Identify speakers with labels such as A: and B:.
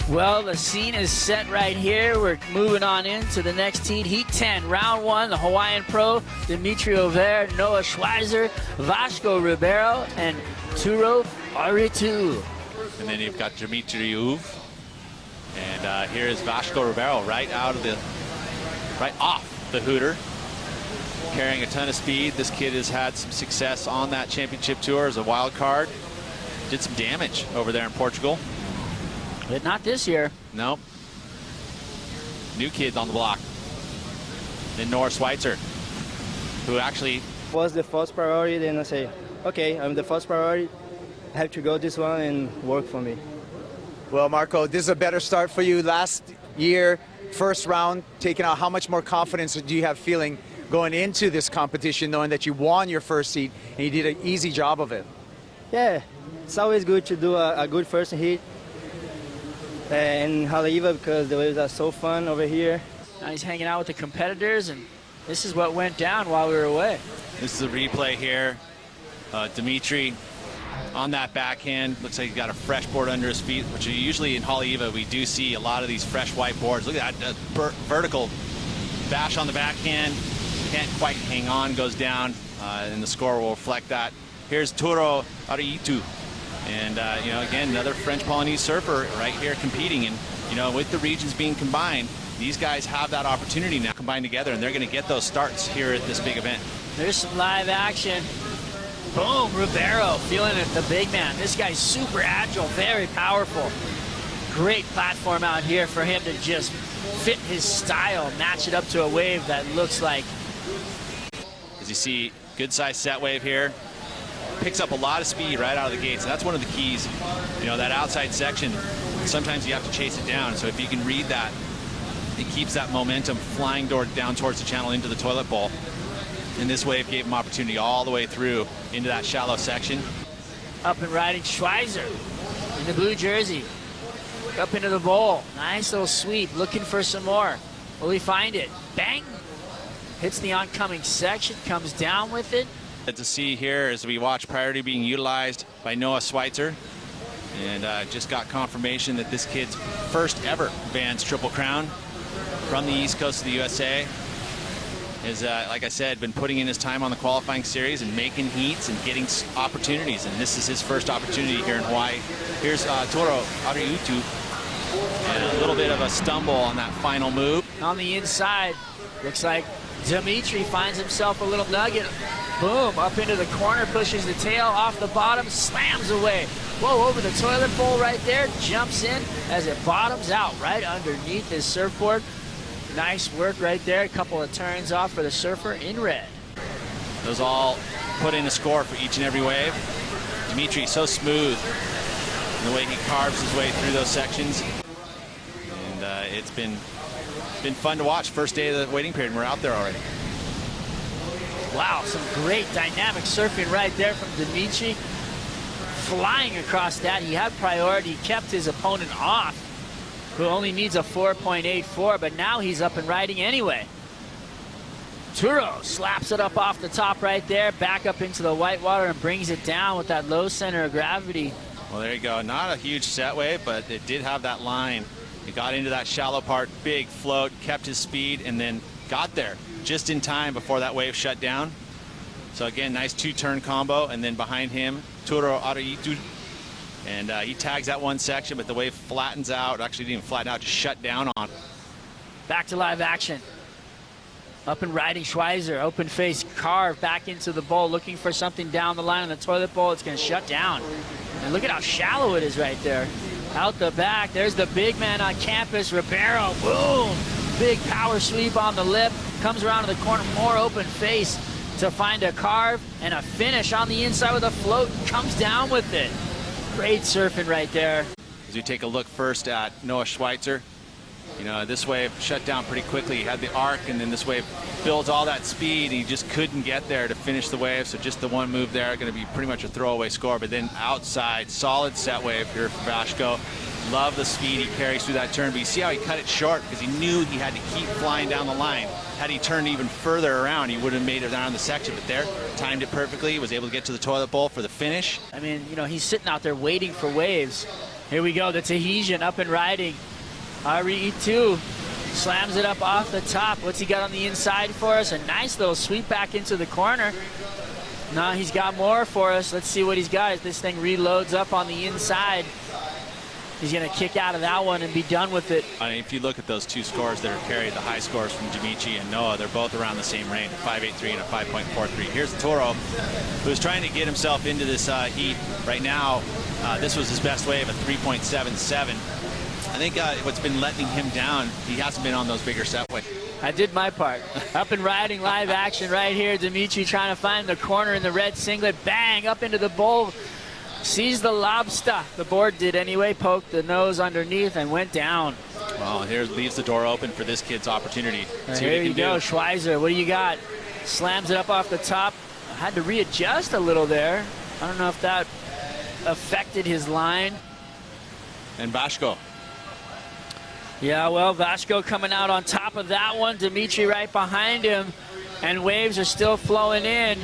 A: Well, the scene is set right here. We're moving on into the next heat. Heat 10, round 1, the Hawaiian pro, Dimitri, Ouvre, Noah Schweizer, Vasco, Ribeiro, and Turo, Ariitu.
B: And then you've got Dimitri, Ouvre. And here is Vasco Ribeiro right off the hooter, carrying a ton of speed. This kid has had some success on that championship tour as a wild card. Did some damage over there in Portugal.
A: But not this year.
B: Nope. New kids on the block. Then Noah Schweizer, who actually
C: was the first priority. Then I say, okay, I'm the first priority. I have to go this one and work for me.
D: Well, Marco, this is a better start for you. Last year, first round, taking out. How much more confidence do you have feeling going into this competition, knowing that you won your first heat and you did an easy job of it?
C: Yeah, it's always good to do a good first heat in Haleiwa because the waves are so fun over here.
A: Now he's hanging out with the competitors, and this is what went down while we were away.
B: This is a replay here. Dimitri on that backhand. Looks like he's got a fresh board under his feet, which usually in Haleiwa we do see a lot of these fresh white boards. Look at that vertical bash on the backhand. Can't quite hang on, goes down, and the score will reflect that. Here's Turo, Ariitu. And, you know, again, another French Polynesian surfer right here competing. And, you know, with the regions being combined, these guys have that opportunity now combined together, and they're going to get those starts here at this big event.
A: There's some live action. Boom, Ribeiro feeling it, the big man. This guy's super agile, very powerful. Great platform out here for him to just fit his style, match it up to a wave that looks like.
B: As you see, good size set wave here. Picks up a lot of speed right out of the gates. That's one of the keys. You know, that outside section, sometimes you have to chase it down. So if you can read that, it keeps that momentum flying down towards the channel into the toilet bowl. And this wave gave him opportunity all the way through into that shallow section.
A: Up and riding Schweizer in the blue jersey. Up into the bowl. Nice little sweep. Looking for some more. Will he find it? Bang! Hits the oncoming section. Comes down with it.
B: To see here as we watch priority being utilized by Noah Schweizer. And just got confirmation that this kid's first ever Vans Triple Crown from the East Coast of the USA. Is, like I said, been putting in his time on the qualifying series and making heats and getting opportunities. And this is his first opportunity here in Hawaii. Here's Turo, Ariitu. And a little bit of a stumble on that final move.
A: On the inside, looks like Dimitri finds himself a little nugget. Boom, up into the corner, pushes the tail off the bottom, slams away. Whoa, over the toilet bowl right there, jumps in as it bottoms out right underneath his surfboard. Nice work right there. A couple of turns off for the surfer in red.
B: Those all put in a score for each and every wave. Dimitri, so smooth in the way he carves his way through those sections. And it's been fun to watch. First day of the waiting period, and we're out there already.
A: Wow, some great dynamic surfing right there from Dimitri. Flying across that, he had priority, kept his opponent off, who only needs a 4.84, but now he's up and riding anyway. Turo slaps it up off the top right there, back up into the white water and brings it down with that low center of gravity.
B: Well, there you go. Not a huge set wave, but it did have that line. He got into that shallow part, big float, kept his speed, and then got there just in time before that wave shut down. So again, nice two-turn combo, and then behind him, Turo Ariitu. And he tags that one section, but the wave flattens out. Actually didn't even flatten out, just shut down on.
A: Back to live action. Up and riding Schweizer, open face carve back into the bowl, looking for something down the line on the toilet bowl. It's going to shut down. And look at how shallow it is right there. Out the back, there's the big man on campus, Ribeiro. Boom! Big power sweep on the lip. Comes around to the corner, more open face to find a carve and a finish on the inside with a float. Comes down with it. Great surfing right there.
B: As we take a look first at Noah Schweizer, you know, this wave shut down pretty quickly. He had the arc, and then this wave builds all that speed, and he just couldn't get there to finish the wave. So just the one move there, going to be pretty much a throwaway score. But then outside, solid set wave here for Vasco. Love the speed he carries through that turn, but you see how he cut it short because he knew he had to keep flying down the line. Had he turned even further around, he would have made it down the section, but there, timed it perfectly, was able to get to the toilet bowl for the finish.
A: I mean, you know, he's sitting out there waiting for waves. Here we go, the Tahitian up and riding. Ariitu slams it up off the top. What's he got on the inside for us? A nice little sweep back into the corner. Now he's got more for us. Let's see what he's got as this thing reloads up on the inside. He's going to kick out of that one and be done with it.
B: I mean, if you look at those two scores that are carried, the high scores from Dimitri and Noah, they're both around the same range, a 5.83 and a 5.43. Here's Turo, who's trying to get himself into this heat right now. This was his best wave, a 3.77. I think what's been letting him down, he hasn't been on those bigger set waves.
A: I did my part. Up and riding, live action right here. Dimitri trying to find the corner in the red singlet. Bang, up into the bowl. Sees the lobster. The board did anyway. Poked the nose underneath and went down.
B: Well, here leaves the door open for this kid's opportunity.
A: Here you go, Schweizer. What do you got? Slams it up off the top. Had to readjust a little there. I don't know if that affected his line.
B: And Vasco.
A: Yeah, well, Vasco coming out on top of that one. Dimitri right behind him. And waves are still flowing in.